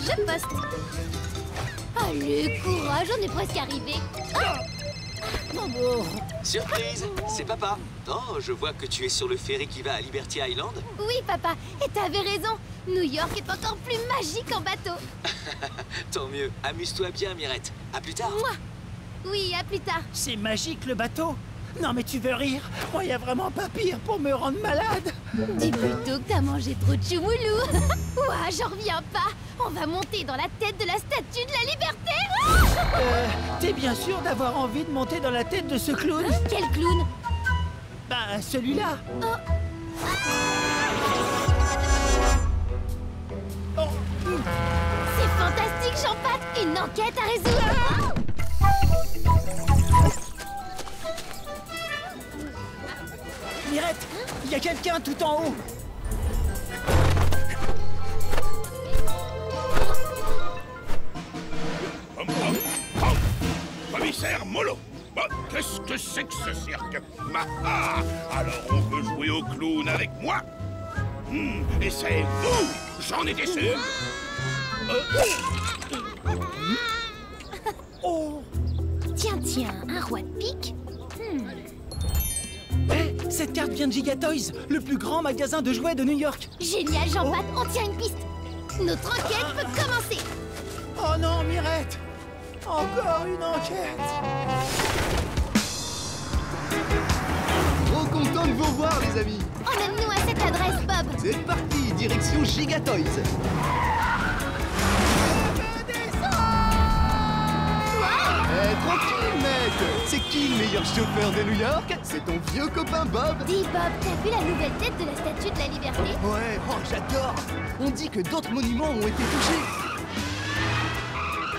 je poste. Allez, courage, on est presque arrivé. Surprise, c'est papa. Oh, je vois que tu es sur le ferry qui va à Liberty Island. Oui, papa, et t'avais raison. New York est encore plus magique en bateau. Tant mieux. Amuse-toi bien, Mirette. À plus tard. Moi. Oui, à plus tard. C'est magique le bateau. Non mais tu veux rire? Moi, y a vraiment pas pire pour me rendre malade. Dis plutôt que t'as mangé trop de choumoulou. Ouah, j'en reviens pas. On va monter dans la tête de la statue de la liberté. T'es bien sûr d'avoir envie de monter dans la tête de ce clown? Quel clown? Bah, celui-là. C'est fantastique, Jean-Pat. Une enquête à résoudre. Mirette, il y a quelqu'un tout en haut. Commissaire Molo. Qu'est-ce que c'est que ce cirque? Alors on veut jouer au clown avec moi? Et c'est vous! J'en étais sûr! Oh! Tiens, un roi de pique. Cette carte vient de Gigatoys, le plus grand magasin de jouets de New York. Génial, Jean-Pat, on tient une piste. Notre enquête peut commencer. Oh non, Mirette! Encore une enquête! Trop content de vous voir, les amis. Emmène-nous à cette adresse, Bob. C'est parti, direction Gigatoys. Tranquille, mec. C'est qui le meilleur chauffeur de New York? C'est ton vieux copain Bob. Dis, Bob, t'as vu la nouvelle tête de la statue de la liberté? Ouais, oh, j'adore. On dit que d'autres monuments ont été touchés.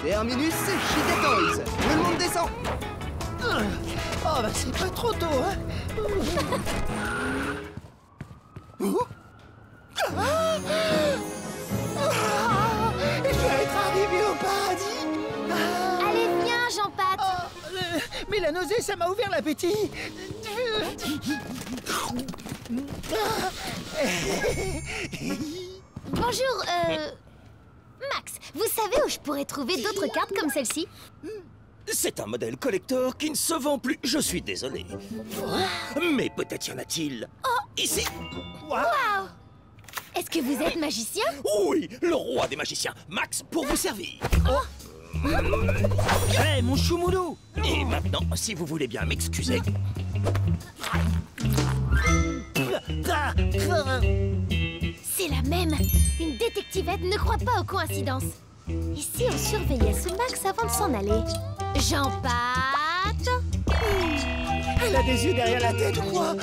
Terminus, c'est Gigatoys. Tout le monde descend. Oh, bah c'est pas trop tôt, hein? Je vais être arrivé au paradis. Allez, viens, Jean-Pat. Mais la nausée, ça m'a ouvert l'appétit. Bonjour, Max, vous savez où je pourrais trouver d'autres cartes comme celle-ci? C'est un modèle collector qui ne se vend plus. Je suis désolé. Mais peut-être y en a-t-il ici. Waouh! Est-ce que vous êtes magicien? Oui, le roi des magiciens. Max, pour vous servir. Hé, mon choumoulou! Et maintenant, si vous voulez bien m'excuser. C'est la même. Une détectivette ne croit pas aux coïncidences. Et si on surveillait ce Max avant de s'en aller? Jean-Pat? Elle a des yeux derrière la tête ou quoi?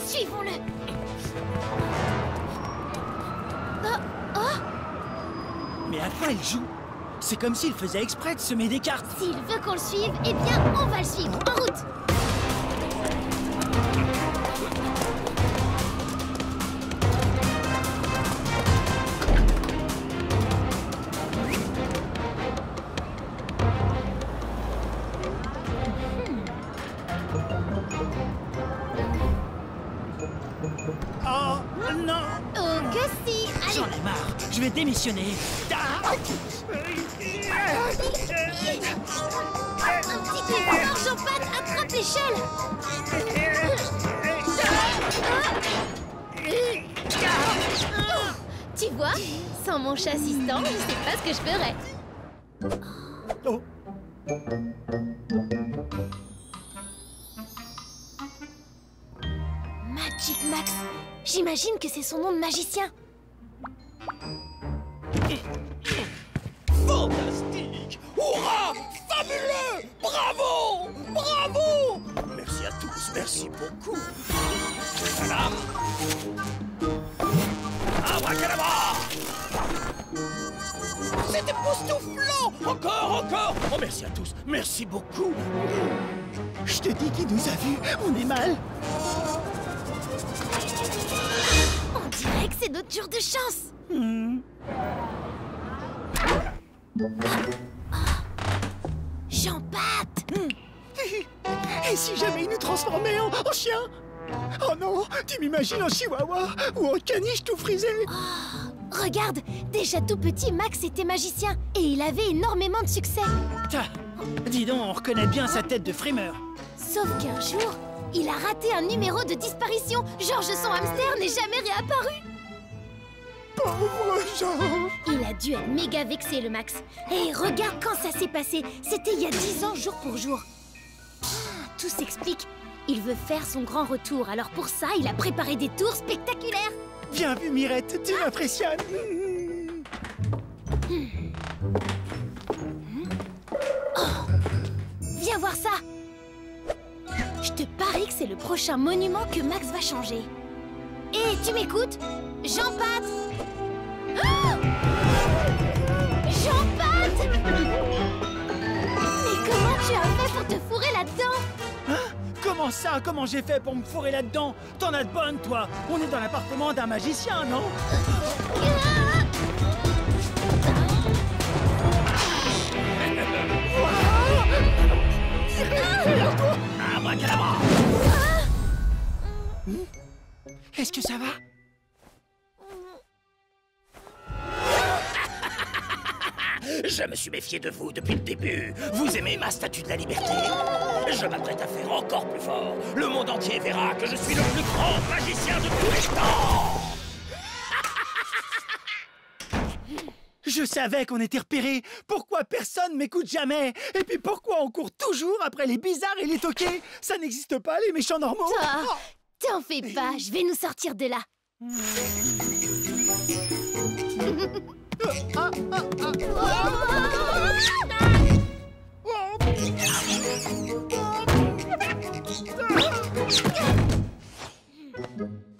Suivons-le. Mais à quoi il joue? C'est comme s'il faisait exprès de semer des cartes. S'il veut qu'on le suive, eh bien, on va le suivre. En route. Oh, non! Oh, que si. Allez. J'en ai marre. Je vais démissionner. Un petit peu fort, Jean-Pat, attrape l'échelle. Tu vois, sans mon chat assistant, je sais pas ce que je ferais. Oh. Magic Max, j'imagine que c'est son nom de magicien. Fantastique! Hurrah! Fabuleux! Bravo! Bravo! Merci à tous, merci beaucoup. Tadam! Abracadabra! C'était époustouflant! Encore, encore! Oh, merci à tous, merci beaucoup! Je te dis qu'il nous a vus, on est mal. On dirait que c'est notre jour de chance. Jean-Pat! Et si jamais il nous transformait en chien? Oh non, tu m'imagines en chihuahua ou en caniche tout frisé? Regarde, déjà tout petit, Max était magicien et il avait énormément de succès. Tiens, dis donc, on reconnaît bien sa tête de frimeur. Sauf qu'un jour, il a raté un numéro de disparition. Georges, son hamster, n'est jamais réapparu. Pauvre Georges! Il a dû être méga vexé, le Max. Et regarde quand ça s'est passé. C'était il y a 10 ans, jour pour jour. Tout s'explique. Il veut faire son grand retour. Alors pour ça, il a préparé des tours spectaculaires. Bien vu, Mirette, tu m'impressionnes. Viens voir ça. Je te parie que c'est le prochain monument que Max va changer. Et tu m'écoutes? Jean-Pat! Oh, Jean-Pat! Mais comment tu as fait pour te fourrer là-dedans? Hein? Comment ça? Comment j'ai fait pour me fourrer là-dedans? T'en as de bonnes, toi. On est dans l'appartement d'un magicien, non? Abracadabra! Est-ce que ça va? Je me suis méfié de vous depuis le début. Vous aimez ma statue de la liberté? Je m'apprête à faire encore plus fort. Le monde entier verra que je suis le plus grand magicien de tous les temps. Je savais qu'on était repérés. Pourquoi personne m'écoute jamais? Et puis pourquoi on court toujours après les bizarres et les toqués? Ça n'existe pas, les méchants normaux. T'en fais pas, je vais nous sortir de là.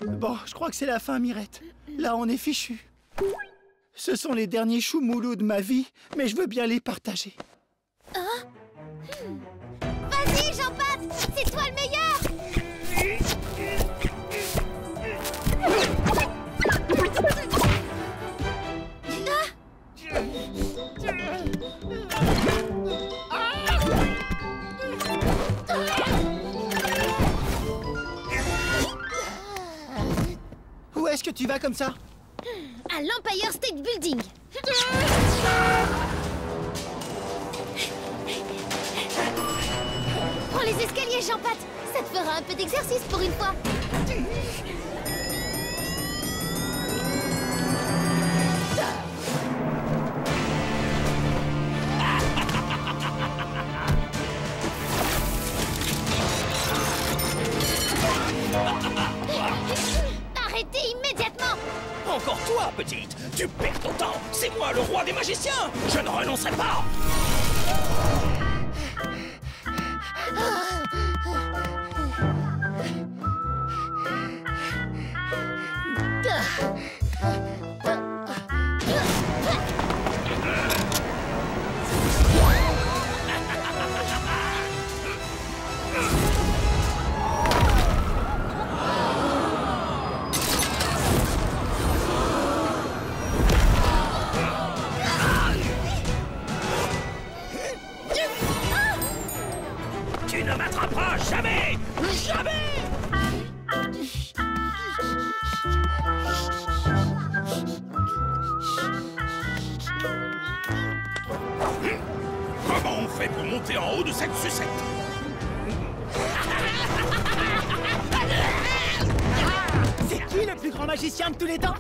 Bon, je crois que c'est la fin, Mirette. Là, on est fichu. Ce sont les derniers choux moulous de ma vie, mais je veux bien les partager. Vas-y, Jean-Pat, c'est toi le meilleur. Où est-ce que tu vas comme ça? À l'Empire State Building. Prends les escaliers, Jean-Pat. Ça te fera un peu d'exercice pour une fois. Arrêtez immédiatement! Encore toi, petite. Tu perds ton temps. C'est moi le roi des magiciens. Je ne renoncerai pas. Tu ne m'attraperas jamais. Jamais. Comment on fait pour monter en haut de cette sucette? C'est qui le plus grand magicien de tous les temps?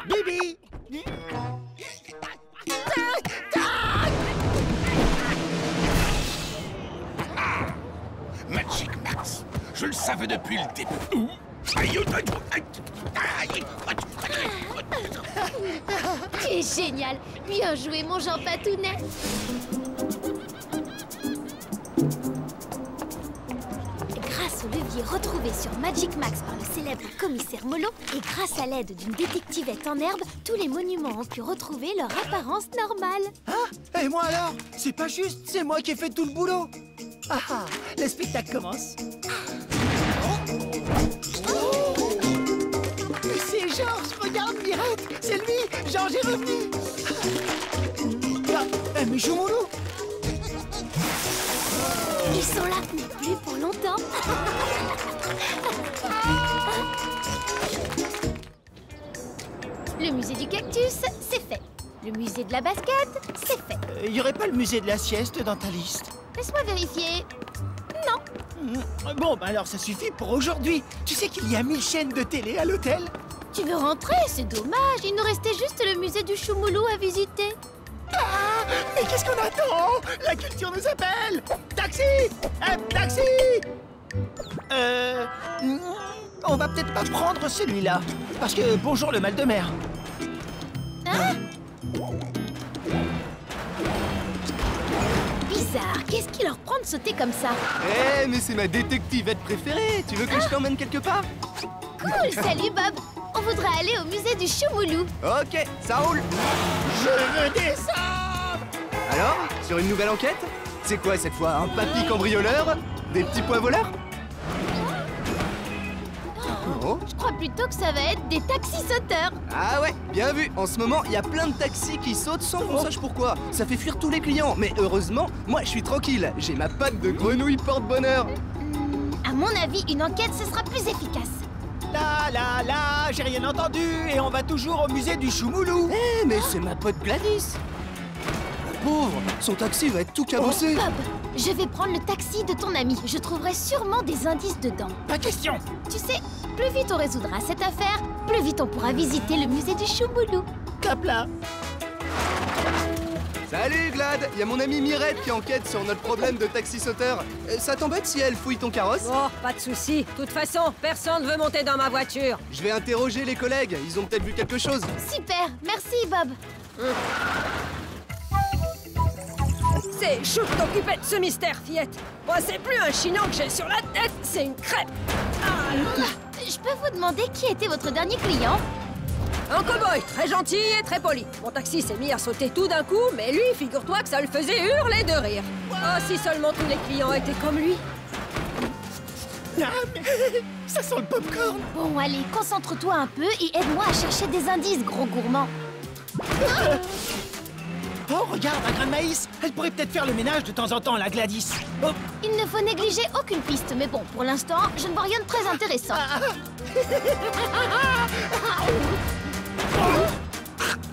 Bibi! Magic Max, je le savais depuis le début. Aïe, Tu es génial. Bien joué, mon Jean Patounet. Grâce au levier courrier retrouvé sur Magic Max par le célèbre commissaire Molo, et grâce à l'aide d'une détectivette en herbe, tous les monuments ont pu retrouver leur apparence normale. Ah, et moi alors? C'est pas juste, c'est moi qui ai fait tout le boulot. Ah ah, le spectacle commence. Mais c'est Georges, regarde Mirette, c'est lui, Georges est revenu. Ah, mais Choumoulou. Ils sont là, mais plus pour longtemps. Le musée du cactus, c'est fait. Le musée de la basket, c'est fait. Y aurait pas le musée de la sieste dans ta liste? Laisse-moi vérifier. Non. Bon, bah alors ça suffit pour aujourd'hui. Tu sais qu'il y a 1000 chaînes de télé à l'hôtel? Tu veux rentrer? C'est dommage. Il nous restait juste le musée du Choumoulou à visiter. Ah, mais qu'est-ce qu'on attend? La culture nous appelle. Taxi! Taxi! On va peut-être pas prendre celui-là. Parce que bonjour le mal de mer. Hein? Bizarre. Qu'est-ce qui leur prend de sauter comme ça? Eh, mais c'est ma détectivette préférée. Tu veux que je t'emmène quelque part? Cool. Salut Bob. On voudrait aller au musée du Choumoulou. Ok, ça roule. Je veux descendre. Alors, sur une nouvelle enquête? C'est quoi cette fois? Un papy cambrioleur? Des petits pois voleurs? Oh. Je crois plutôt que ça va être des taxis sauteurs. Ah ouais, bien vu. En ce moment, il y a plein de taxis qui sautent sans qu'on sache pourquoi. Ça fait fuir tous les clients. Mais heureusement, moi, je suis tranquille. J'ai ma patte de grenouille porte-bonheur. À mon avis, une enquête, ce sera plus efficace. Là, j'ai rien entendu et on va toujours au musée du Choumoulou. Eh, mais c'est ma pote Gladys. La pauvre, son taxi va être tout cabossé. Bob, je vais prendre le taxi de ton ami. Je trouverai sûrement des indices dedans. Pas question. Tu sais, plus vite on résoudra cette affaire, plus vite on pourra visiter le musée du Choumoulou. Cap là. Salut Glad, il y a mon amie Mirette qui enquête sur notre problème de taxi sauteur. Ça t'embête si elle fouille ton carrosse? Oh, pas de souci. De toute façon, personne ne veut monter dans ma voiture. Je vais interroger les collègues, ils ont peut-être vu quelque chose. Super, merci Bob. C'est chou de t'occuper de ce mystère, fillette. Moi, c'est plus un chignon que j'ai sur la tête, c'est une crêpe. Je peux vous demander qui était votre dernier client? Un cow-boy, très gentil et très poli. Mon taxi s'est mis à sauter tout d'un coup, mais lui, figure-toi que ça le faisait hurler de rire. Oh, si seulement tous les clients étaient comme lui. Ah, mais ça sent le popcorn. Bon, allez, concentre-toi un peu et aide-moi à chercher des indices, gros gourmand. Oh, regarde, un grain de maïs. Elle pourrait peut-être faire le ménage de temps en temps, la Gladys. Oh. Il ne faut négliger aucune piste, mais bon, pour l'instant, je ne vois rien de très intéressant.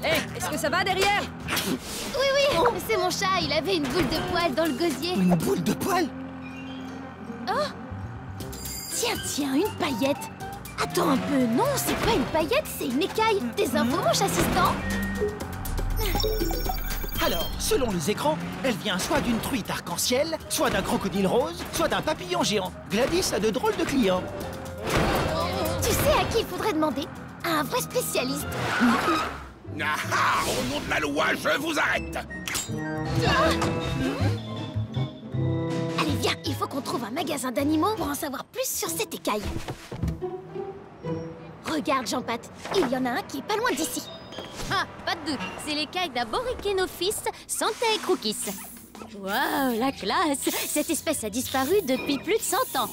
Hé, est-ce que ça va derrière? Oui, c'est mon chat, il avait une boule de poil dans le gosier. Une boule de poil? Tiens, une paillette. Attends un peu, non, c'est pas une paillette, c'est une écaille. Des infos, mon assistant? Alors, selon les écrans, elle vient soit d'une truite arc-en-ciel, soit d'un crocodile rose, soit d'un papillon géant. Gladys a de drôles de clients. Tu sais à qui il faudrait demander? À un vrai spécialiste. Ah, au nom de la loi, je vous arrête. Allez, viens, il faut qu'on trouve un magasin d'animaux pour en savoir plus sur cette écaille. Regarde, Jean-Pat, il y en a un qui est pas loin d'ici. Ah, pas de doute, c'est l'écaille d'un Borykenophis Santé Crookis. Waouh, la classe! Cette espèce a disparu depuis plus de 100 ans.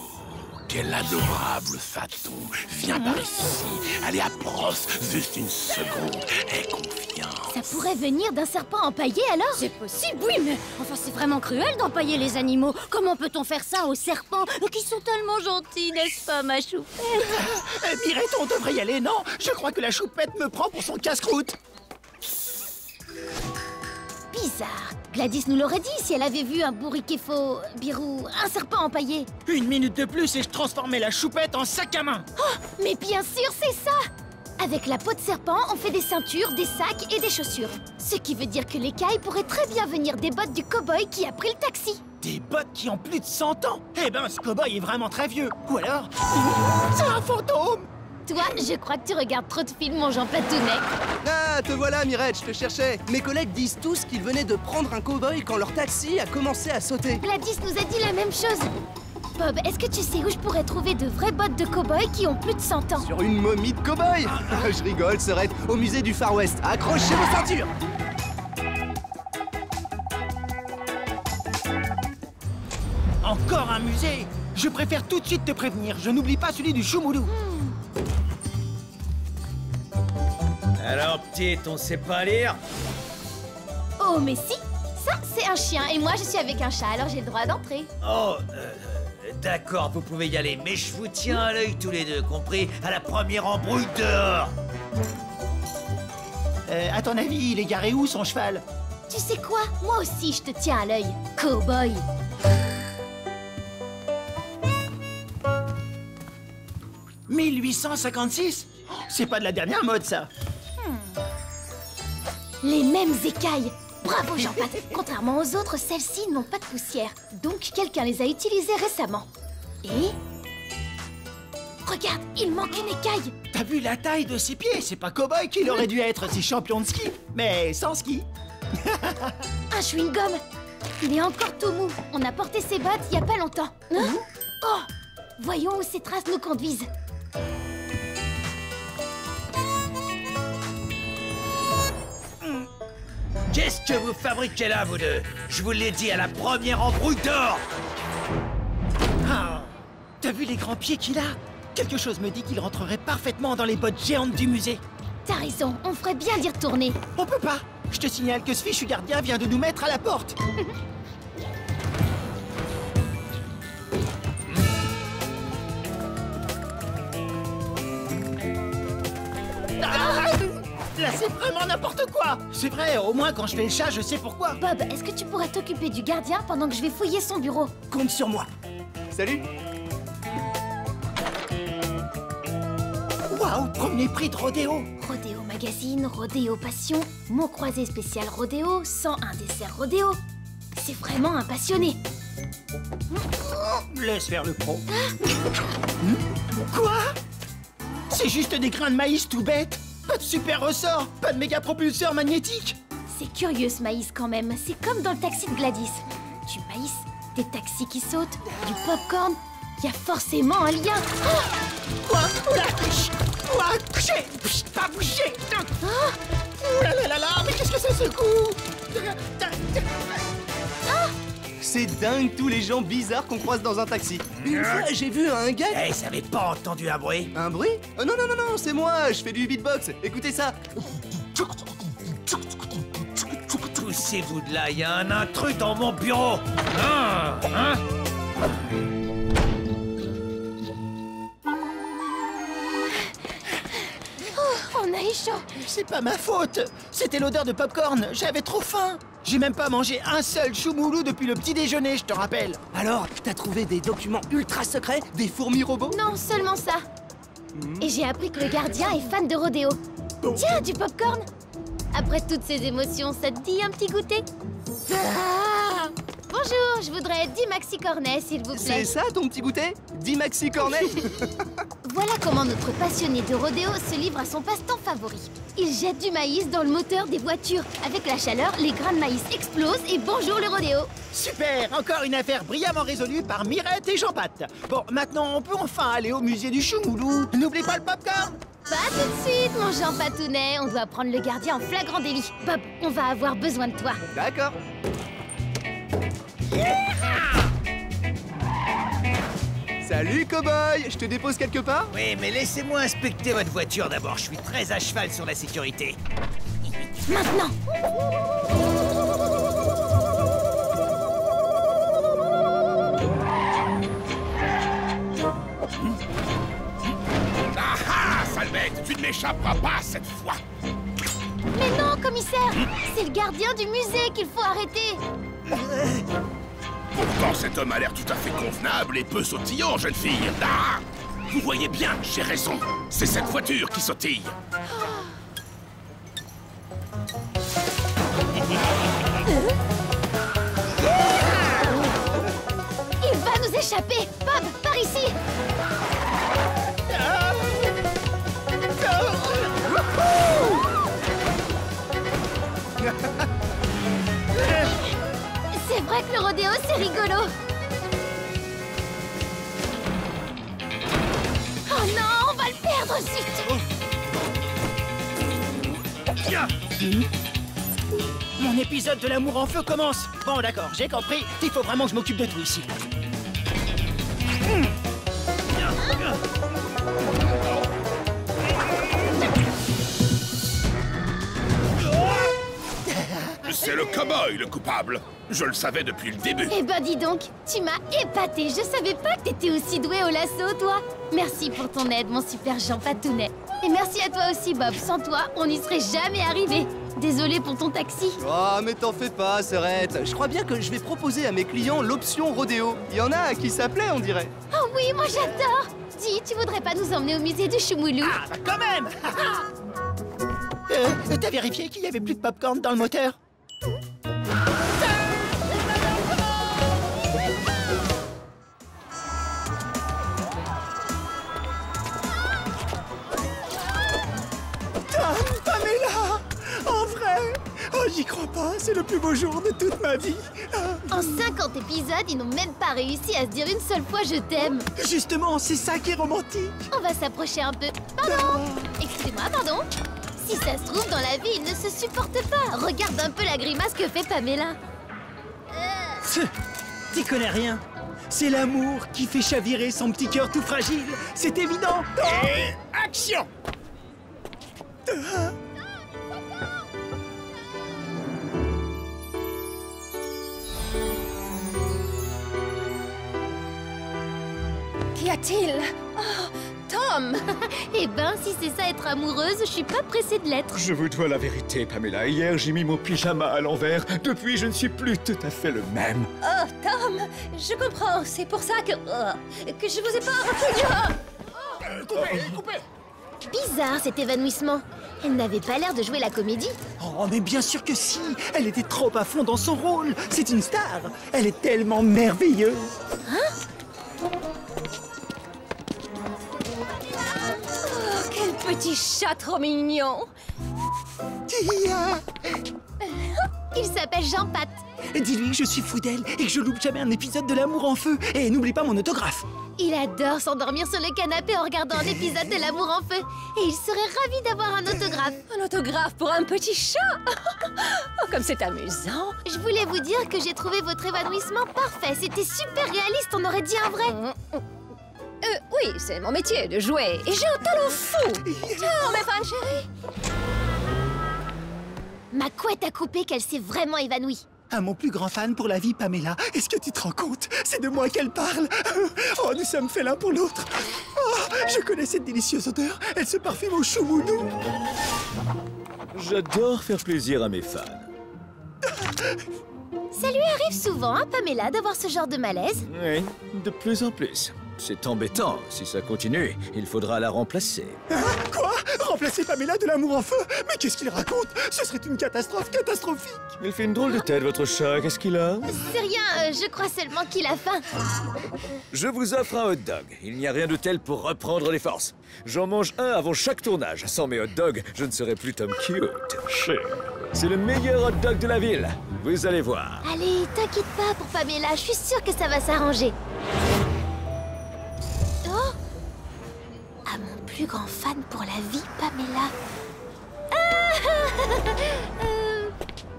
Quel adorable faton. Viens par ici. Allez, approche, juste une seconde. Aie confiance. Ça pourrait venir d'un serpent empaillé, alors? C'est possible, oui, mais enfin, c'est vraiment cruel d'empailler les animaux. Comment peut-on faire ça aux serpents qui sont tellement gentils, n'est-ce pas, ma choupette? Mirette, on devrait y aller, non? Je crois que la choupette me prend pour son casse-croûte. Bizarre. Gladys nous l'aurait dit si elle avait vu un birou, un serpent empaillé. Une minute de plus et je transformais la choupette en sac à main. Oh, mais bien sûr, c'est ça! Avec la peau de serpent, on fait des ceintures, des sacs et des chaussures. Ce qui veut dire que l'écaille pourrait très bien venir des bottes du cow-boy qui a pris le taxi. Des bottes qui ont plus de 100 ans. Eh ben, ce cow-boy est vraiment très vieux. Ou alors, c'est un fantôme. Toi, je crois que tu regardes trop de films, mon Jean Patounet. Ah, te voilà, Mirette, je te cherchais. Mes collègues disent tous qu'ils venaient de prendre un cow-boy quand leur taxi a commencé à sauter. Gladys nous a dit la même chose. Bob, est-ce que tu sais où je pourrais trouver de vraies bottes de cow-boy qui ont plus de 100 ans? Sur une momie de cow-boy. Je rigole, Sorette, au musée du Far West. Accrochez vos ceintures. Encore un musée? Je préfère tout de suite te prévenir, je n'oublie pas celui du Choumoulou. Alors, petite, on sait pas lire? Oh, mais si! Ça, c'est un chien, et moi, je suis avec un chat, alors j'ai le droit d'entrer. Oh, d'accord, vous pouvez y aller, mais je vous tiens à l'œil tous les deux, compris? À la première embrouille dehors. À ton avis, il est garé où, son cheval? Tu sais quoi? Moi aussi, je te tiens à l'œil. Cow-boy. « 1856 » C'est pas de la dernière mode, ça. Les mêmes écailles. Bravo, Jean-Pat. Contrairement aux autres, celles-ci n'ont pas de poussière. Donc, quelqu'un les a utilisées récemment. Et... regarde, il manque une écaille. T'as vu la taille de ses pieds? C'est pas Cowboy qu'il aurait dû être si champion de ski, mais sans ski. Un chewing-gum. Il est encore tout mou. On a porté ses bottes il y a pas longtemps. Hein? Oh! Voyons où ces traces nous conduisent. Qu'est-ce que vous fabriquez là, vous deux? Je vous l'ai dit, à la première embrouille dehors. Ah, t'as vu les grands pieds qu'il a? Quelque chose me dit qu'il rentrerait parfaitement dans les bottes géantes du musée. T'as raison, on ferait bien d'y retourner. On peut pas. Je te signale que ce fichu gardien vient de nous mettre à la porte. Là, c'est vraiment n'importe quoi. C'est vrai, au moins quand je fais le chat, je sais pourquoi. Bob, est-ce que tu pourrais t'occuper du gardien pendant que je vais fouiller son bureau? Compte sur moi. Salut. Waouh, premier prix de rodéo. Rodéo Magazine, Rodéo Passion, mot croisé spécial Rodéo, 101 dessert Rodéo. C'est vraiment un passionné. Laisse faire le pro. Quoi? C'est juste des grains de maïs tout bêtes. Pas de super ressort, pas de méga propulseur magnétique. C'est curieux ce maïs quand même, c'est comme dans le taxi de Gladys. Du maïs, des taxis qui sautent, du popcorn, il y a forcément un lien. Quoi? Oula! Quoi? Chut, pas bouger! Ouh là là là, mais qu'est-ce que c'est ce coup? C'est dingue tous les gens bizarres qu'on croise dans un taxi. Une fois, j'ai vu un gars... Hey, ça avait pas entendu un bruit? Un bruit? Oh non, non, non, non, c'est moi, je fais du beatbox. Écoutez ça. Poussez-vous de là, il y a un intrus dans mon bureau. Hein? On a eu chaud. C'est pas ma faute. C'était l'odeur de popcorn. J'avais trop faim. J'ai même pas mangé un seul choumoulou depuis le petit déjeuner, je te rappelle. Alors, t'as trouvé des documents ultra secrets? Des fourmis robots? Non, seulement ça. Et j'ai appris que le gardien est fan de rodéo. Tiens, du popcorn. Après toutes ces émotions, ça te dit un petit goûter? Bonjour, je voudrais 10 maxi cornets, s'il vous plaît. C'est ça ton petit goûter? 10 maxi cornets? Voilà comment notre passionné de rodéo se livre à son passe-temps favori. Il jette du maïs dans le moteur des voitures. Avec la chaleur, les grains de maïs explosent et bonjour le rodéo. Super, encore une affaire brillamment résolue par Mirette et Jean-Pat. Bon, maintenant on peut enfin aller au musée du Choumoulou. N'oublie pas le popcorn. Pas tout de suite, mon Jean Patounet. On doit prendre le gardien en flagrant délit. Bob, on va avoir besoin de toi. D'accord. Salut, cow-boy. Je te dépose quelque part? Oui, mais laissez-moi inspecter votre voiture d'abord. Je suis très à cheval sur la sécurité. Maintenant. Ah ah, sale bête, tu ne m'échapperas pas cette fois. Mais non, commissaire. C'est le gardien du musée qu'il faut arrêter. Pourtant, cet homme a l'air tout à fait convenable et peu sautillant, jeune fille. Ah! Vous voyez bien, j'ai raison. C'est cette voiture qui sautille. Il va nous échapper. Bob, par ici. C'est vrai que le rodéo, c'est rigolo. Oh non, on va le perdre, zut! Mon épisode de l'amour en feu commence. Bon, d'accord, j'ai compris. Il faut vraiment que je m'occupe de tout ici. C'est le cow-boy le coupable. Je le savais depuis le début. Eh ben dis donc, tu m'as épaté. Je savais pas que t'étais aussi doué au lasso, toi. Merci pour ton aide, mon super Jean Patounet. Et merci à toi aussi, Bob. Sans toi, on n'y serait jamais arrivé. Désolé pour ton taxi. Oh, mais t'en fais pas, Serette. Je crois bien que je vais proposer à mes clients l'option rodéo. Il y en a qui s'appelaient, on dirait. Oh oui, moi j'adore. Dis, tu voudrais pas nous emmener au musée du Choumoulou? Ah, bah quand même. T'as vérifié qu'il y avait plus de popcorn dans le moteur? Pamela! En vrai? Oh, j'y crois pas, c'est le plus beau jour de toute ma vie. En 50 épisodes, ils n'ont même pas réussi à se dire une seule fois « je t'aime ». Justement, c'est ça qui est romantique. On va s'approcher un peu. Pardon. Excusez-moi, pardon. Si ça se trouve, dans la vie, ils ne se supportent pas. Regarde un peu la grimace que fait Pamela. T'y connais rien. C'est l'amour qui fait chavirer son petit cœur tout fragile. C'est évident. Et action! Qu'y a-t-il? Oh, Tom! Eh ben, si c'est ça être amoureuse, je suis pas pressée de l'être. Je vous dois la vérité, Pamela. Hier, j'ai mis mon pyjama à l'envers. Depuis, je ne suis plus tout à fait le même. Oh, Tom! Je comprends, c'est pour ça que je vous ai pas reconnu. Coupez! Bizarre cet évanouissement. Elle n'avait pas l'air de jouer la comédie. Oh, mais bien sûr que si. Elle était trop à fond dans son rôle. C'est une star. Elle est tellement merveilleuse. Oh, quel petit chat trop mignon! Il s'appelle Jean Pat. Dis-lui que je suis fou d'elle et que je loupe jamais un épisode de l'amour en feu. Et n'oublie pas mon autographe. Il adore s'endormir sur le canapé en regardant un épisode de l'amour en feu. Et il serait ravi d'avoir un autographe. Un autographe pour un petit chat? Oh, comme c'est amusant! Je voulais vous dire que j'ai trouvé votre évanouissement parfait. C'était super réaliste, on aurait dit un vrai. Oui, c'est mon métier de jouer. Et j'ai un talent fou! Ciao, mes fans chéris! Ma couette a coupé qu'elle s'est vraiment évanouie. À mon plus grand fan pour la vie, Pamela. Est-ce que tu te rends compte? C'est de moi qu'elle parle. Oh, nous sommes faits l'un pour l'autre. Oh, je connais cette délicieuse odeur. Elle se parfume au choumoulou. J'adore faire plaisir à mes fans. Ça lui arrive souvent, hein, Pamela, d'avoir ce genre de malaise? Oui, de plus en plus. C'est embêtant. Si ça continue, il faudra la remplacer. Quoi? Remplacer Pamela de l'amour en feu? Mais qu'est-ce qu'il raconte? Ce serait une catastrophe catastrophique. Il fait une drôle de tête, votre chat. Qu'est-ce qu'il a? C'est rien, je crois seulement qu'il a faim. Je vous offre un hot dog. Il n'y a rien de tel pour reprendre les forces. J'en mange un avant chaque tournage. Sans mes hot dogs, je ne serais plus Tom Cute. C'est le meilleur hot dog de la ville. Vous allez voir. Allez, t'inquiète pas pour Pamela, je suis sûre que ça va s'arranger. Oh! À mon plus grand fan pour la vie, Pamela.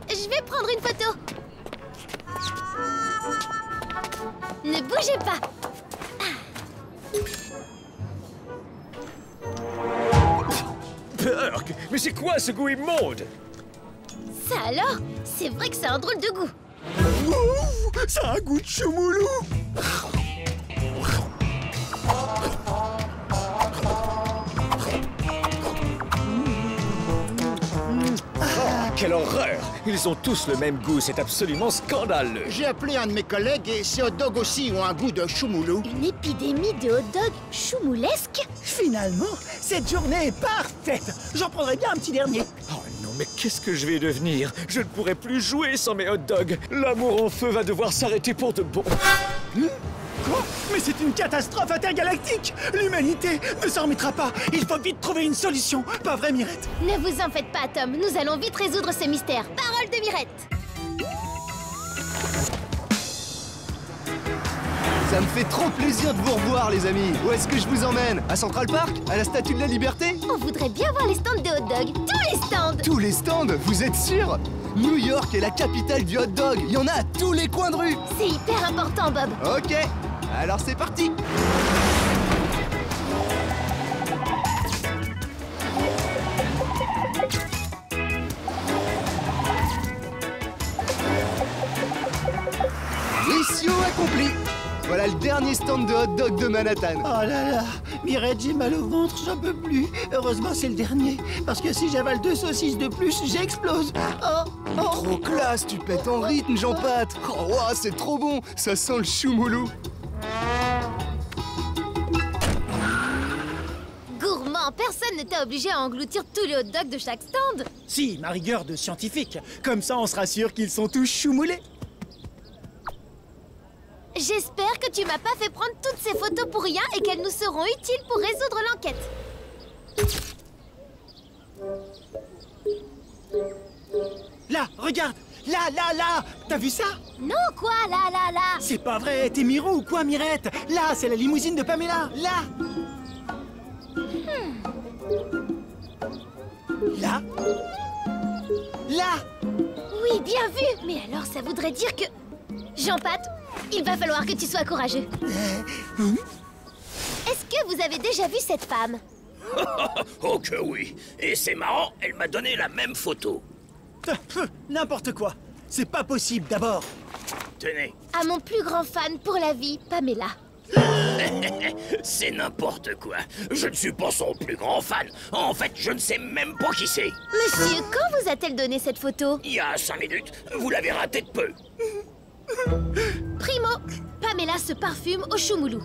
Je vais prendre une photo. Ne bougez pas. Burk, mais c'est quoi ce goût immonde? Ça alors? C'est vrai que ça a un drôle de goût. Ouh, ça a un goût de choumoulou. Quelle horreur! Ils ont tous le même goût, c'est absolument scandaleux! J'ai appelé un de mes collègues et ces hot dogs aussi ont un goût de choumoulou. Une épidémie de hot dogs choumoulesques? Finalement, cette journée est parfaite. J'en prendrai bien un petit dernier. Oh non, mais qu'est-ce que je vais devenir? Je ne pourrai plus jouer sans mes hot dogs! L'amour en feu va devoir s'arrêter pour de bon! Quoi? Mais c'est une catastrophe intergalactique. L'humanité ne s'en remettra pas. Il faut vite trouver une solution. Pas vrai, Mirette? Ne vous en faites pas, Tom. Nous allons vite résoudre ce mystère. Parole de Mirette. Ça me fait trop plaisir de vous revoir, les amis. Où est-ce que je vous emmène? À Central Park? À la Statue de la Liberté? On voudrait bien voir les stands de hot dog. Tous les stands! Tous les stands? Vous êtes sûr? New York est la capitale du hot dog. Il y en a à tous les coins de rue. C'est hyper important, Bob. Ok, alors c'est parti. Mission accomplie. Voilà le dernier stand de hot dog de Manhattan. Oh là là, Mirette, j'ai mal au ventre, j'en peux plus. Heureusement, c'est le dernier, parce que si j'avale 2 saucisses de plus, j'explose. Oh. Trop classe, tu pètes en rythme, Jean-Pat. Oh, wow, c'est trop bon, ça sent le choumoulou. Gourmand, personne ne t'a obligé à engloutir tous les hot dogs de chaque stand. Si, ma rigueur de scientifique. Comme ça, on sera sûr qu'ils sont tous choumoulés. J'espère que tu m'as pas fait prendre toutes ces photos pour rien et qu'elles nous seront utiles pour résoudre l'enquête. Là, regarde. Là. T'as vu ça? Non, quoi, là. C'est pas vrai, t'es Miro ou quoi, Mirette? Là, c'est la limousine de Pamela. Là. Là. Oui, bien vu. Mais alors, ça voudrait dire que... Jean-Pat, il va falloir que tu sois courageux. Est-ce que vous avez déjà vu cette femme? Oh que oui. Et c'est marrant, elle m'a donné la même photo. N'importe quoi. C'est pas possible, d'abord. Tenez. À mon plus grand fan pour la vie, Pamela. C'est n'importe quoi. Je ne suis pas son plus grand fan. En fait, je ne sais même pas qui c'est. Monsieur, quand vous a-t-elle donné cette photo? Il y a 5 minutes. Vous l'avez raté de peu. Primo, Pamela se parfume au choumoulou.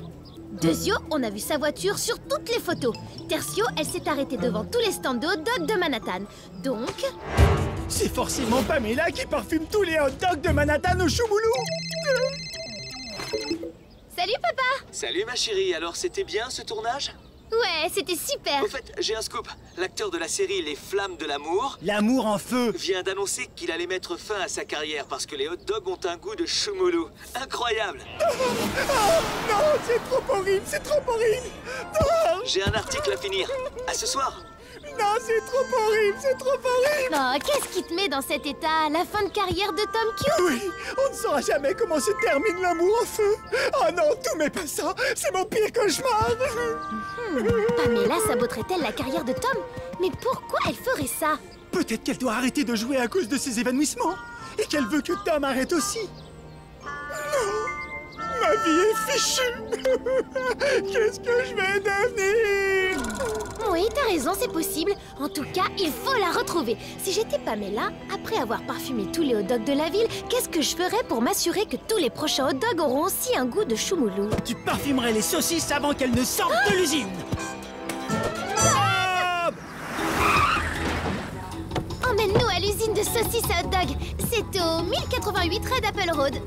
Deuxio, on a vu sa voiture sur toutes les photos. Tertio, elle s'est arrêtée devant tous les stands de hot dog de Manhattan. Donc... C'est forcément Pamela qui parfume tous les hot dogs de Manhattan au choumoulou. Salut, papa! Salut ma chérie, alors c'était bien ce tournage? Ouais, c'était super. Au fait, j'ai un scoop. L'acteur de la série Les Flammes de l'amour... L'amour en feu. ...vient d'annoncer qu'il allait mettre fin à sa carrière parce que les hot dogs ont un goût de choumoulou. Incroyable! Non, c'est trop horrible, Non. J'ai un article à finir. À ce soir. Non, c'est trop horrible. Oh, qu'est-ce qui te met dans cet état? La fin de carrière de Tom Q? Oui, on ne saura jamais comment se termine l'amour en feu. Oh non, tout mais pas ça. C'est mon pire cauchemar. Pamela saboterait-elle la carrière de Tom? Mais pourquoi elle ferait ça? Peut-être qu'elle doit arrêter de jouer à cause de ses évanouissements. Et qu'elle veut que Tom arrête aussi. Non, ma vie est fichue. Qu'est-ce que je vais devenir? Oui, t'as raison, c'est possible. En tout cas, il faut la retrouver. Si j'étais Pamela, après avoir parfumé tous les hot dogs de la ville, qu'est-ce que je ferais pour m'assurer que tous les prochains hot dogs auront aussi un goût de choumoulou? Tu parfumerais les saucisses avant qu'elles ne sortent de l'usine. Emmène-nous à l'usine de saucisses à hot dog. C'est au 1088 Red Apple Road.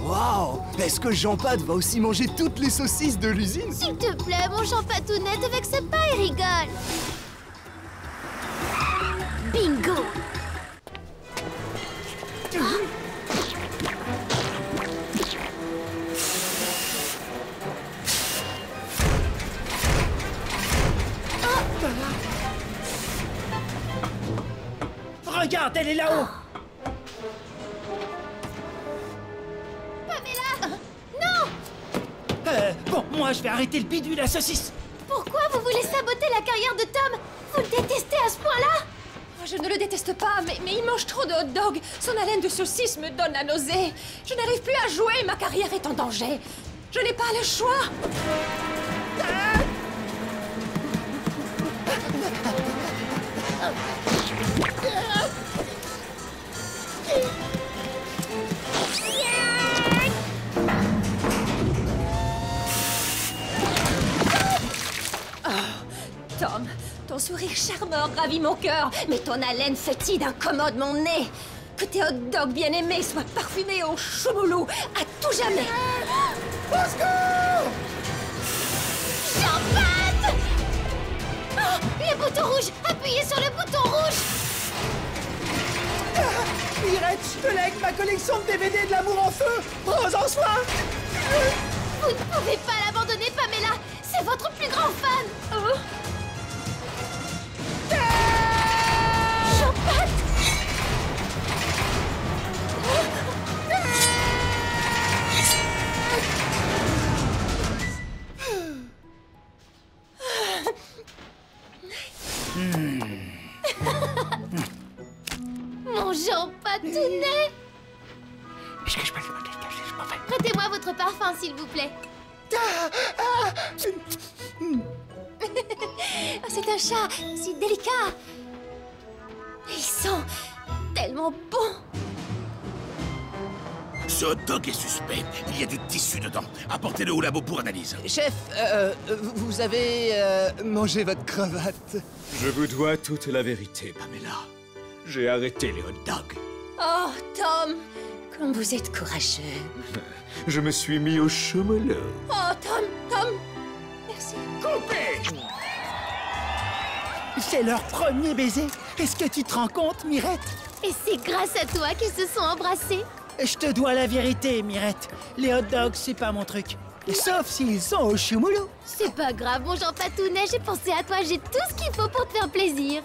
Waouh! Est-ce que Jean-Pat va aussi manger toutes les saucisses de l'usine? S'il te plaît, mon Jean-Patounette, ne vexe pas et rigole. Bingo! Regarde, elle est là-haut. Pamela! Non! Bon, moi je vais arrêter le bidule à saucisse. Pourquoi vous voulez saboter la carrière de Tom? Vous le détestez à ce point-là? Je ne le déteste pas, mais il mange trop de hot dog. Son haleine de saucisse me donne la nausée. Je n'arrive plus à jouer, ma carrière est en danger. Je n'ai pas le choix. Tom, ton sourire charmeur ravit mon cœur, mais ton haleine fétide incommode mon nez. Que tes hot dogs bien-aimés soient parfumés au choumoulou à tout jamais. Au secours! Jean-Pat! Oh, le bouton rouge! Appuyez sur le bouton rouge! Mirette, je te lègue ma collection de DVD de l'amour en feu. Prends-en soin. Vous ne pouvez pas l'abandonner, Pamela. C'est votre plus grand fan. Oh. Jean-Pat. Mon Jean-Patounet. Est-ce que je peux demander quelque chose, mon frère? Prêtez-moi votre parfum, s'il vous plaît. Oh, c'est un chat, si délicat. Il sent tellement bon. Ce hot dog est suspect. Il y a du tissu dedans. Apportez-le au labo pour analyse. Chef, vous avez mangé votre cravate. Je vous dois toute la vérité, Pamela. J'ai arrêté les hot dogs. Oh, Tom, comme vous êtes courageux. Je me suis mis au chamallow. Oh, Tom, merci. Coupez! C'est leur premier baiser. Est-ce que tu te rends compte, Mirette? Et c'est grâce à toi qu'ils se sont embrassés. Je te dois la vérité, Mirette. Les hot dogs, c'est pas mon truc. Sauf s'ils sont au choumoulou. C'est pas grave, mon Jean-Patounet, j'ai pensé à toi, j'ai tout ce qu'il faut pour te faire plaisir.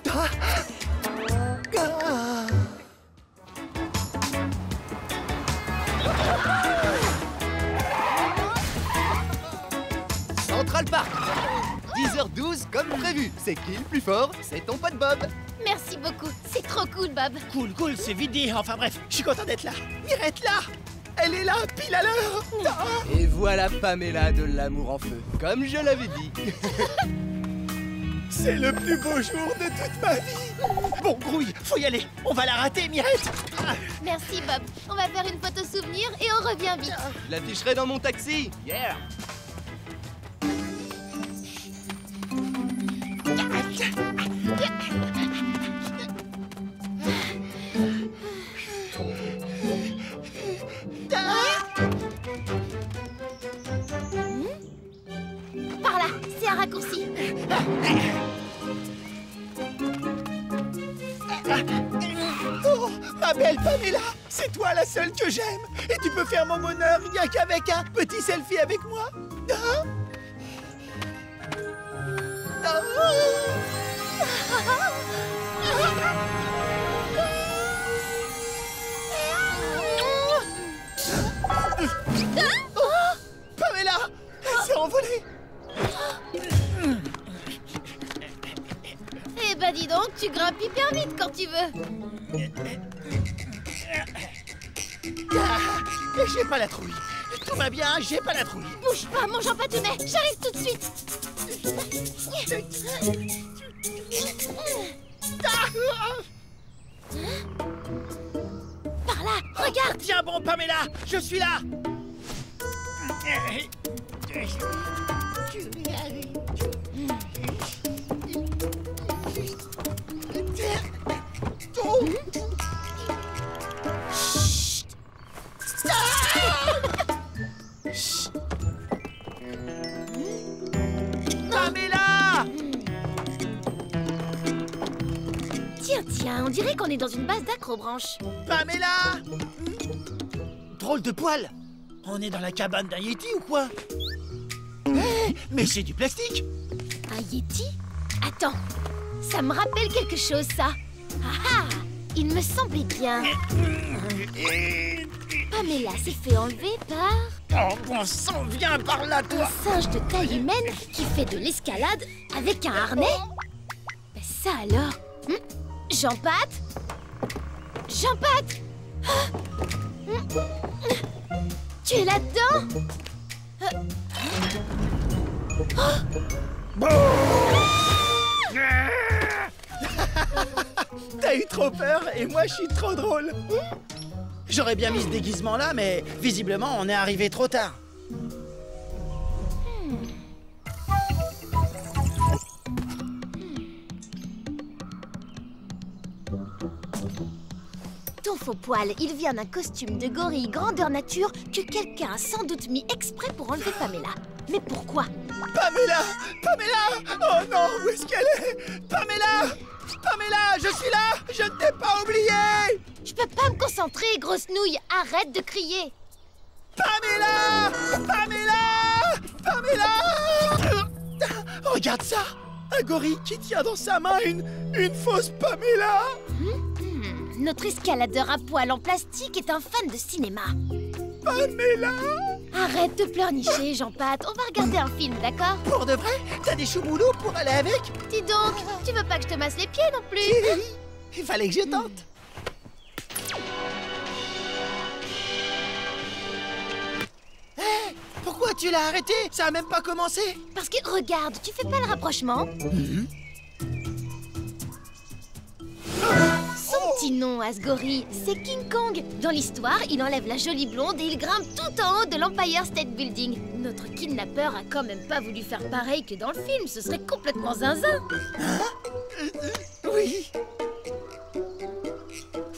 Central Park 10h12 comme prévu. C'est qui le plus fort? C'est ton pote Bob. Merci beaucoup, c'est trop cool, Bob. Cool, c'est vite dit. Enfin bref, je suis content d'être là. Mirette, là! Elle est là, pile à l'heure. Et voilà Pamela de l'amour en feu, comme je l'avais dit. C'est le plus beau jour de toute ma vie. Bon, Grouille, faut y aller. On va la rater, Mirette. Merci, Bob. On va faire une photo souvenir et on revient vite. Je l'afficherai dans mon taxi. Yeah. Par là, c'est un raccourci. Oh, ma belle Pamela, c'est toi la seule que j'aime. Et tu peux faire mon bonheur rien qu'avec un petit selfie avec moi. Hein? Oh, Pamela, elle s'est envolée. Eh ben dis donc, tu grimpes hyper vite quand tu veux. J'ai pas la trouille. Tout va bien, j'ai pas la trouille. Bouge pas, mon Jean-Patounet, j'arrive tout de suite. Par là, regarde. Tiens bon, Pamela, je suis là. Pamela! Tiens, on dirait qu'on est dans une base d'acrobranche. Pamela! Drôle de poil. On est dans la cabane d'un Yeti ou quoi? Mais c'est du plastique. Un Yeti? Attends, ça me rappelle quelque chose, ça. Ah ah! Il me semblait bien. Pamela s'est fait enlever par... Oh, bon sang, viens par là, toi! Un singe de taille humaine qui fait de l'escalade avec un harnais? Ben ça alors? Jean-Pat? Jean-Pat? Tu es là-dedans? T'as eu trop peur et moi je suis trop drôle. J'aurais bien mis ce déguisement là, mais visiblement on est arrivé trop tard. Ton faux poil, il vient d'un costume de gorille grandeur nature que quelqu'un a sans doute mis exprès pour enlever Pamela. Mais pourquoi? Pamela! Pamela! Oh non, où est-ce qu'elle est? Pamela! Pamela, je suis là! Je ne t'ai pas oublié! Je peux pas me concentrer, grosse nouille. Arrête de crier. Pamela! Pamela! Pamela! Regarde ça! Un gorille qui tient dans sa main une fausse Pamela! Notre escaladeur à poil en plastique est un fan de cinéma. Pamela! Arrête de pleurnicher, Jean-Pat. On va regarder un film, d'accord? Pour de vrai? T'as des choumoulous pour aller avec? Dis donc, tu veux pas que je te masse les pieds non plus? Il fallait que je tente. Hé! Pourquoi tu l'as arrêté? Ça a même pas commencé. Parce que, regarde, tu fais pas le rapprochement? Son petit nom à ce gorille, c'est King Kong. Dans l'histoire, il enlève la jolie blonde et il grimpe tout en haut de l'Empire State Building. Notre kidnappeur a quand même pas voulu faire pareil que dans le film, ce serait complètement zinzin. Oui.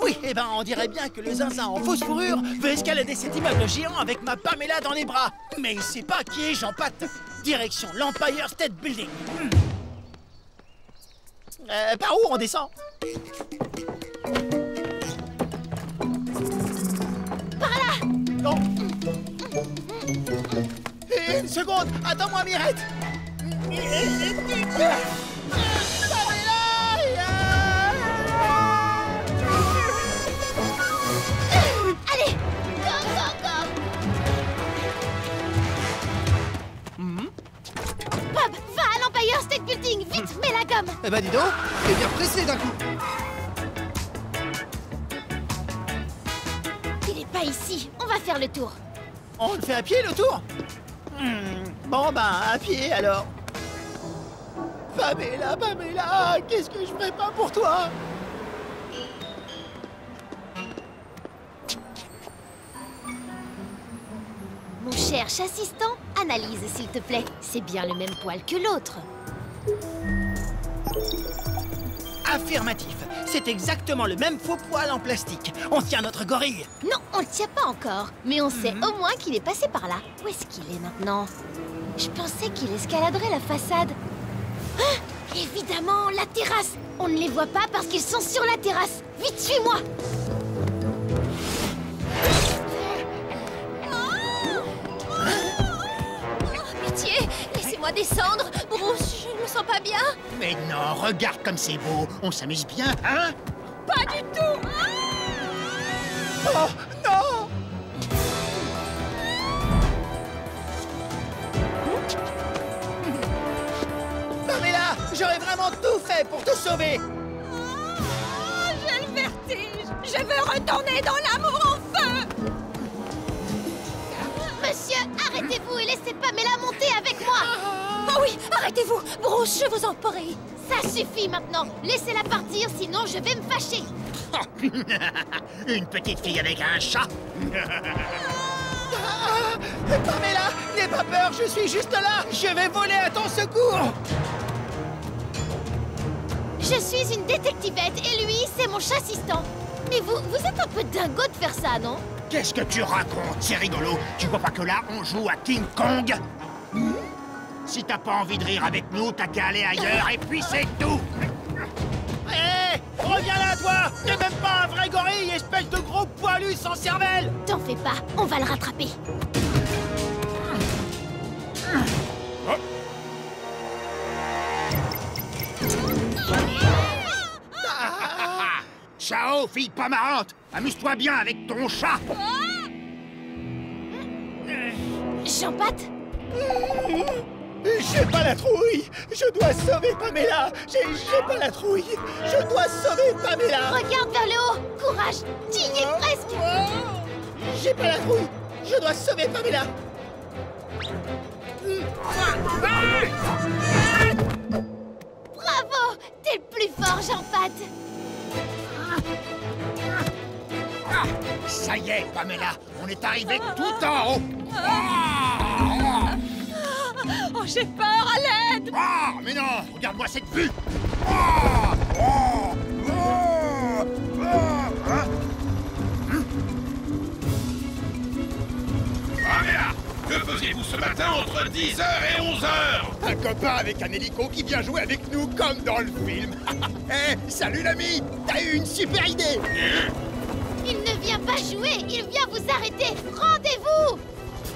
Oui, eh ben on dirait bien que le zinzin en fausse fourrure veut escalader cet immeuble géant avec ma Pamela dans les bras. Mais il sait pas qui est Jean-Pat. Direction l'Empire State Building. Par où on descend? Par là! Non. Une seconde, attends-moi, Mirette. Allez, go, go, go! Bob, va à l'Empire State Building, vite, mets la gomme! Eh ben dis donc, t'es bien pressé d'un coup. Il est pas ici, on va faire le tour. On le fait à pied, le tour? Bon, ben, à pied, alors. Pamela, qu'est-ce que je ferais pas pour toi? Mon cher assistant, analyse s'il te plaît. C'est bien le même poil que l'autre. Affirmatif. C'est exactement le même faux poil en plastique. On tient notre gorille. Non, on le tient pas encore. Mais on sait au moins qu'il est passé par là. Où est-ce qu'il est maintenant? Je pensais qu'il escaladerait la façade. Ah, évidemment, la terrasse. On ne les voit pas parce qu'ils sont sur la terrasse. Vite, suis-moi. Pitié, laissez-moi descendre. Bruce, je ne me sens pas bien. Mais non, regarde comme c'est beau. On s'amuse bien, hein? Pas du tout. Oh, non! Pamela, j'aurais vraiment tout fait pour te sauver. J'ai le vertige. Je veux retourner dans l'amour en feu. Monsieur, arrêtez-vous et laissez Pamela monter avec moi. Oh oui, arrêtez-vous. Bruce, je vous en prie. Ça suffit maintenant. Laissez-la partir, sinon je vais me fâcher. Une petite fille avec un chat. Pamela, n'aie pas peur, je suis juste là. Je vais voler à ton secours. Je suis une détectivette et lui, c'est mon chassistant. Mais vous êtes un peu dingo de faire ça, non? Qu'est-ce que tu racontes? C'est rigolo. Tu vois pas que là, on joue à King Kong? Si t'as pas envie de rire avec nous, t'as qu'à aller ailleurs et puis c'est tout. Hé, reviens là, toi. T'es même pas un vrai gorille, espèce de gros poilu sans cervelle. T'en fais pas, on va le rattraper. Ciao, fille pas marrante. Amuse-toi bien avec ton chat. Jean-Pat? J'ai pas la trouille. Je dois sauver Pamela. J'ai pas la trouille. Je dois sauver Pamela. Regarde vers le haut. Courage, tu y es presque. J'ai pas la trouille. Je dois sauver Pamela. Bravo, t'es le plus fort, Jean-Pat. Ça y est, Pamela. On est arrivé tout en haut. Oh, j'ai peur, à l'aide. Ah, mais non, regarde-moi cette vue. Pamela, que faisiez-vous ce matin entre 10h et 11h? Un copain avec un hélico qui vient jouer avec nous comme dans le film. Eh, salut l'ami. T'as eu une super idée. Il ne vient pas jouer, il vient vous arrêter. Rendez-vous.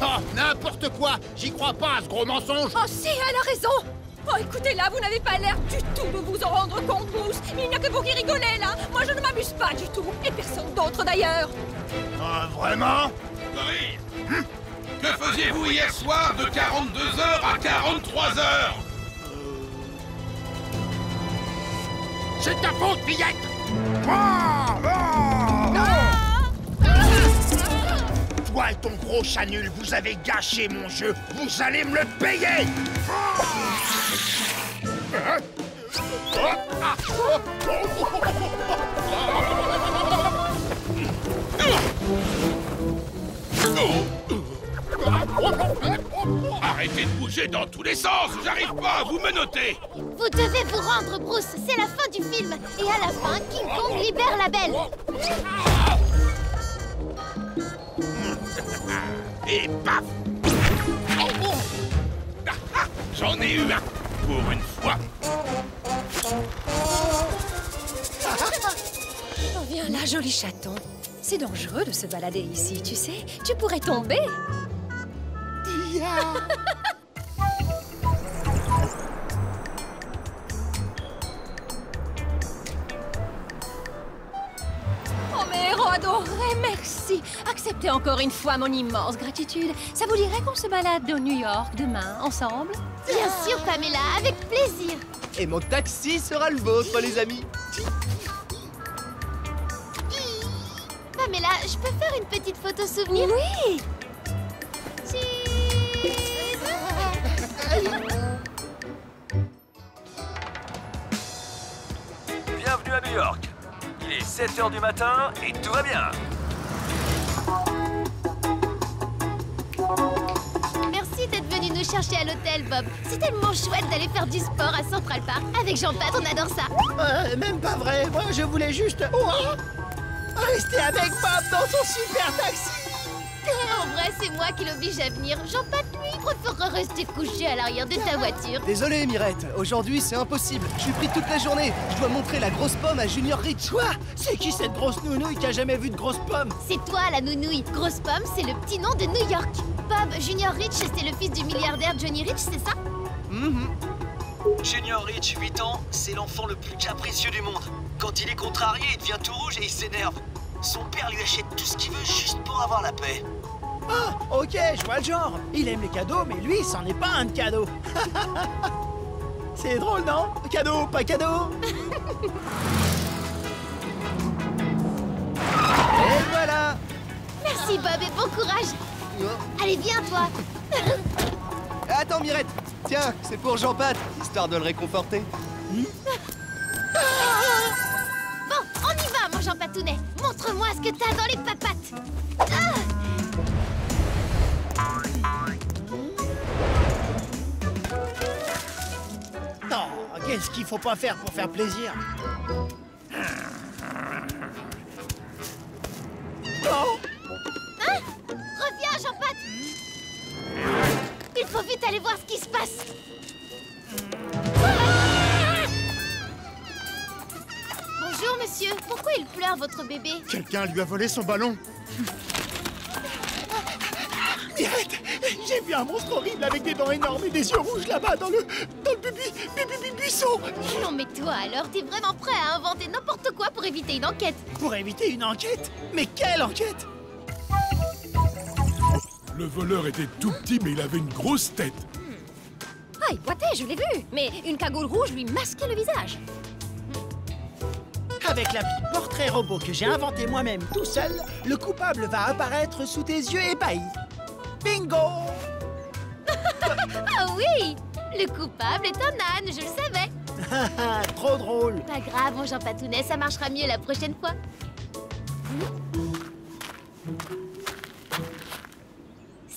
Oh, n'importe quoi. J'y crois pas à ce gros mensonge. Oh si, elle a raison. Oh, écoutez-la, vous n'avez pas l'air du tout de vous en rendre compte, Bruce. Il n'y a que vous qui rigolez, là. Moi, je ne m'amuse pas du tout. Et personne d'autre, d'ailleurs. Ah, vraiment? Oui. Que faisiez-vous hier soir de 42h à 43h? C'est ta faute, fillette. Toi et ton gros chat nul, vous avez gâché mon jeu. Vous allez me le payer. Arrêtez de bouger dans tous les sens, j'arrive pas à vous menotter. Vous devez vous rendre, Bruce. C'est la fin du film. Et à la fin, King Kong libère la belle. Et paf. J'en ai eu un, pour une fois. Oh, viens là, joli chaton. C'est dangereux de se balader ici, tu sais. Tu pourrais tomber. Oh, mes héros adorés, merci. Acceptez encore une fois mon immense gratitude. Ça vous dirait qu'on se balade à New York demain, ensemble? Bien sûr, Pamela, avec plaisir. Et mon taxi sera le vôtre, les amis. Pamela, je peux faire une petite photo souvenir? Oui. Bienvenue à New York. Il est 7h du matin et tout va bien. Merci d'être venu nous chercher à l'hôtel, Bob. C'est tellement chouette d'aller faire du sport à Central Park. Avec Jean-Pat, on adore ça. Même pas vrai. Moi, je voulais juste... rester avec Bob dans son super taxi. En vrai, c'est moi qui l'oblige à venir. Jean-Pat, lui, préférerait rester couché à l'arrière de ta voiture. Désolé, Mirette. Aujourd'hui, c'est impossible. Je suis pris toute la journée. Je dois montrer la grosse pomme à Junior Rich. Quoi? C'est qui cette grosse nounouille qui a jamais vu de grosse pomme? C'est toi, la nounouille. Grosse Pomme, c'est le petit nom de New York. Bob Junior Rich, c'est le fils du milliardaire Johnny Rich, c'est ça? Junior Rich, 8 ans, c'est l'enfant le plus capricieux du monde. Quand il est contrarié, il devient tout rouge et il s'énerve. Son père lui achète tout ce qu'il veut juste pour avoir la paix. Ah, ok, je vois le genre. Il aime les cadeaux, mais lui, c'en est pas un de cadeau. C'est drôle, non? Cadeau, pas cadeau. Et voilà. Merci, Bob, et bon courage. Allez, viens, toi. Attends, Mirette. Tiens, c'est pour Jean-Pat, histoire de le réconforter. Bon, on y va, mon Jean Patounet. Montre-moi ce que t'as dans les papates. Non, qu'est-ce qu'il faut pas faire pour faire plaisir? Non. Hein? Reviens, Jean-Pat. Il faut vite aller voir ce qui se passe. Bonjour, monsieur. Pourquoi il pleure, votre bébé? Quelqu'un lui a volé son ballon. Mirette, j'ai vu un monstre horrible avec des dents énormes et des yeux rouges là-bas dans le buisson. Non, mais toi, alors, t'es vraiment prêt à inventer n'importe quoi pour éviter une enquête? Pour éviter une enquête? Mais quelle enquête? Le voleur était tout petit, mais il avait une grosse tête. Ah, il boitait, je l'ai vu. Mais une cagoule rouge lui masquait le visage. Avec l'appli Portrait Robot que j'ai inventé moi-même tout seul, le coupable va apparaître sous tes yeux ébahis. Bingo! Ah oui! Le coupable est un âne, je le savais. Trop drôle. Pas grave, mon Jean Patounet, ça marchera mieux la prochaine fois.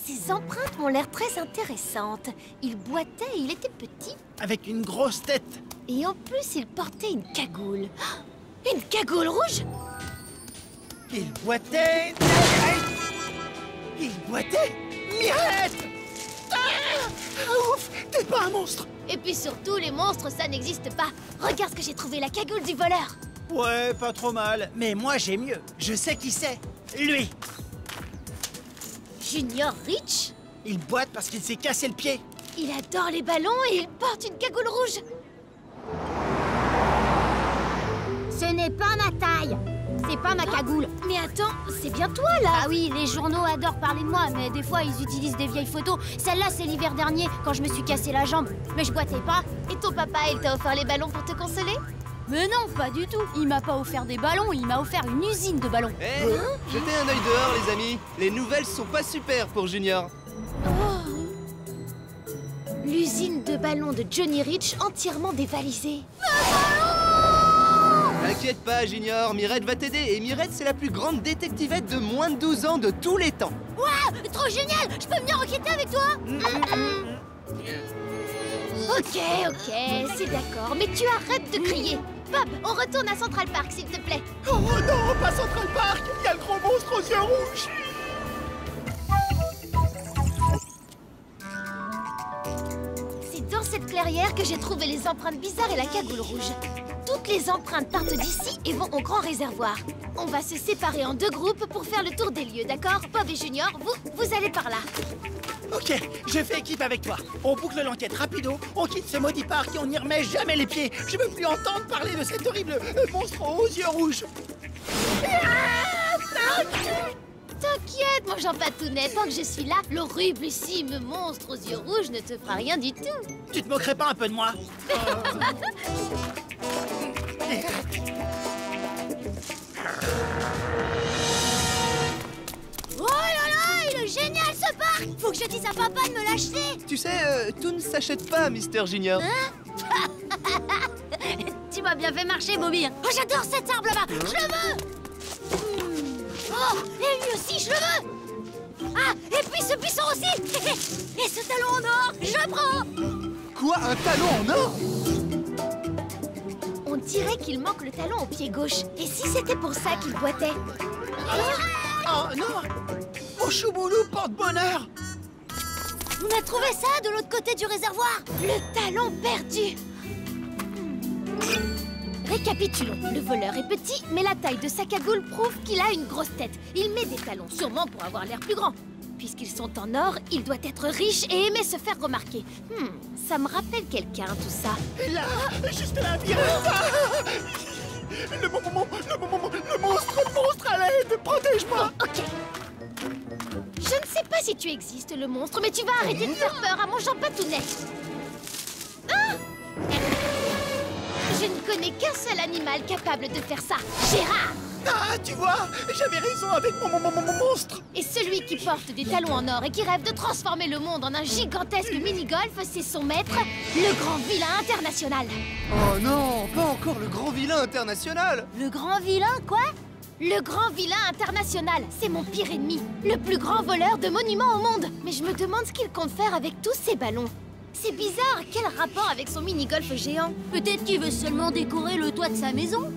Ces empreintes m'ont l'air très intéressantes. Il boitait et il était petit. Avec une grosse tête. Et en plus, il portait une cagoule. Une cagoule rouge? Il boitait... Il boitait... Mirette! Ouf! T'es pas un monstre! Et puis surtout, les monstres, ça n'existe pas. Regarde ce que j'ai trouvé, la cagoule du voleur. Ouais, pas trop mal. Mais moi, j'ai mieux. Je sais qui c'est. Lui! Junior Rich? Il boite parce qu'il s'est cassé le pied. Il adore les ballons et il porte une cagoule rouge. Ce n'est pas ma taille. C'est pas ma cagoule. Mais attends, c'est bien toi, là. Ah oui, les journaux adorent parler de moi, mais des fois, ils utilisent des vieilles photos. Celle-là, c'est l'hiver dernier, quand je me suis cassé la jambe. Mais je boitais pas. Et ton papa, il t'a offert les ballons pour te consoler? Mais non, pas du tout. Il m'a pas offert des ballons, il m'a offert une usine de ballons. Jetez un œil dehors, les amis. Les nouvelles sont pas super pour Junior. L'usine de ballons de Johnny Rich entièrement dévalisée. T'inquiète pas, Junior, Mirette va t'aider. Et Mirette, c'est la plus grande détectivette de moins de 12 ans de tous les temps. Waouh, trop génial! Je peux venir enquêter avec toi? Ok, c'est d'accord, mais tu arrêtes de crier. Bob, on retourne à Central Park, s'il te plaît. Oh non, pas Central Park. Il y a le gros monstre aux yeux rouges. C'est dans cette clairière que j'ai trouvé les empreintes bizarres et la cagoule rouge. Toutes les empreintes partent d'ici et vont au grand réservoir. On va se séparer en 2 groupes pour faire le tour des lieux, d'accord? Bob et Junior, vous allez par là. Ok, je fais équipe avec toi. On boucle l'enquête rapido, on quitte ce maudit parc et on n'y remet jamais les pieds. Je veux plus entendre parler de cet horrible monstre aux yeux rouges. T'inquiète, mon Jean Patounet, tant que je suis là, l'horriblissime monstre aux yeux rouges ne te fera rien du tout. Tu te moquerais pas un peu de moi? Oh là là, il est génial ce parc! Faut que je dise à papa de me l'acheter! Tu sais, tout ne s'achète pas, Mister Junior. Tu m'as bien fait marcher, Bobby. Oh, j'adore cet arbre là-bas! Je le veux! Oh, et lui aussi, je le veux! Ah, et puis ce buisson aussi! Et ce talon en or, je prends! Quoi, un talon en or? On dirait qu'il manque le talon au pied gauche. Et si c'était pour ça qu'il boitait? Oh non! Mon chouboulou porte-bonheur! On a trouvé ça de l'autre côté du réservoir! Le talon perdu! Récapitulons. Le voleur est petit, mais la taille de sa cagoule prouve qu'il a une grosse tête. Il met des talons, sûrement pour avoir l'air plus grand. Puisqu'ils sont en or, il doit être riche et aimer se faire remarquer. Ça me rappelle quelqu'un, tout ça. Là, juste là, Mirette! Le monstre à l'aide! Protège-moi! Ok. Je ne sais pas si tu existes, le monstre, mais tu vas arrêter de faire peur à mon Jean Patounet. Ah! Je ne connais qu'un seul animal capable de faire ça. Gérard! Ah, tu vois, j'avais raison avec mon monstre. Et celui qui porte des talons en or et qui rêve de transformer le monde en un gigantesque mini-golf, c'est son maître, le grand vilain international. Oh non, pas encore le grand vilain international. Le grand vilain, quoi? Le grand vilain international, c'est mon pire ennemi, le plus grand voleur de monuments au monde. Mais je me demande ce qu'il compte faire avec tous ces ballons. C'est bizarre, quel rapport avec son mini-golf géant? Peut-être qu'il veut seulement décorer le toit de sa maison.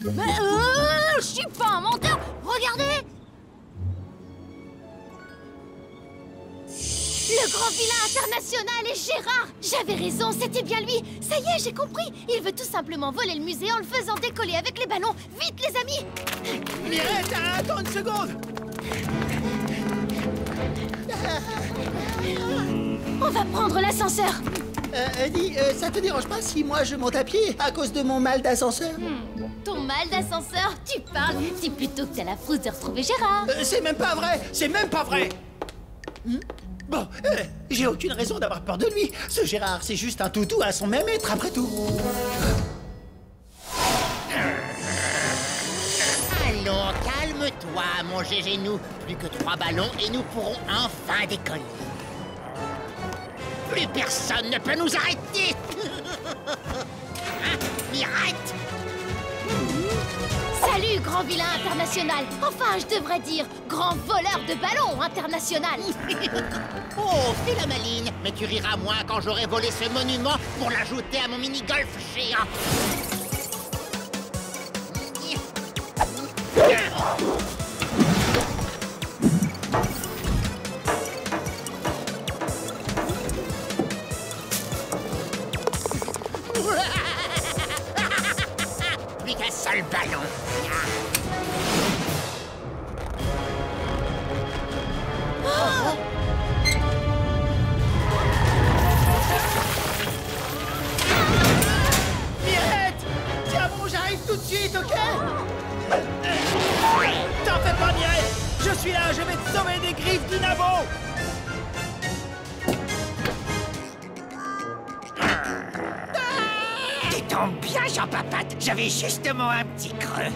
Mais je suis pas un menteur. Regardez! Le grand vilain international est Gérard! J'avais raison, c'était bien lui! Ça y est, j'ai compris! Il veut tout simplement voler le musée en le faisant décoller avec les ballons! Vite, les amis! Mirette, attends une seconde! On va prendre l'ascenseur! Dis, ça te dérange pas si moi je monte à pied à cause de mon mal d'ascenseur? Ton mal d'ascenseur, tu parles? C'est plutôt que t'as la frousse de retrouver Gérard! C'est même pas vrai! C'est même pas vrai! Bon, j'ai aucune raison d'avoir peur de lui. Ce Gérard, c'est juste un toutou à son même maître, après tout. Allons, calme-toi, mon Gégénou. Plus que 3 ballons et nous pourrons enfin décoller. Plus personne ne peut nous arrêter. Hein, Mirette? Salut, grand vilain international! Enfin, je devrais dire grand voleur de ballons international! Oh, fais la maligne, mais tu riras moins quand j'aurai volé ce monument pour l'ajouter à mon mini-golf géant. Plus qu'un seul ballon. Oh! Momo! Tu tombes bien, Jean Papate. J'avais justement un petit creux.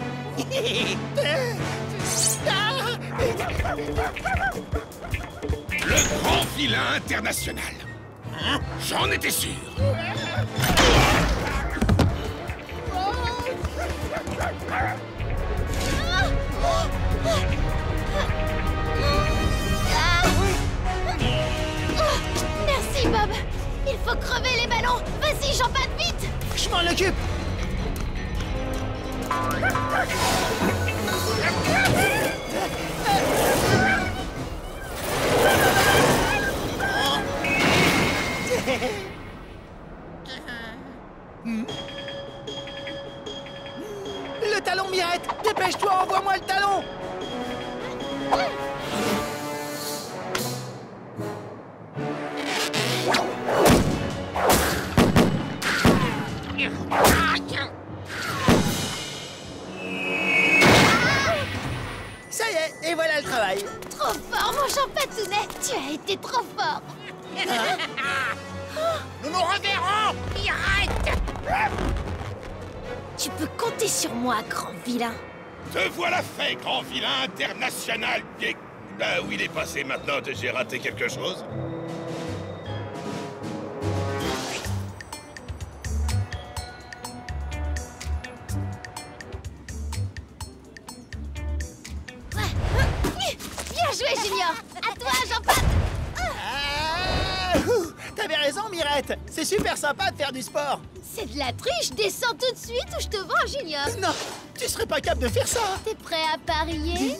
Le grand vilain international. J'en étais sûr. Merci, Bob. Il faut crever les ballons. Vas-y, j'en passe vite. Je m'en occupe. Le talon, Mirette! Dépêche-toi, envoie-moi le talon! Ça y est, et voilà le travail. Trop fort, mon Jean Patounet. Tu as été trop fort. Nous nous reverrons! Mirette! Tu peux compter sur moi, grand vilain. Te voilà fait, grand vilain international. Où il est passé maintenant? J'ai raté quelque chose? Bien joué, Junior. À toi, Jean-Pat. T'avais raison, Mirette. C'est super sympa de faire du sport. C'est de la triche. Descends tout de suite ou je te vends, Junior. Non, tu serais pas capable de faire ça. T'es prêt à parier?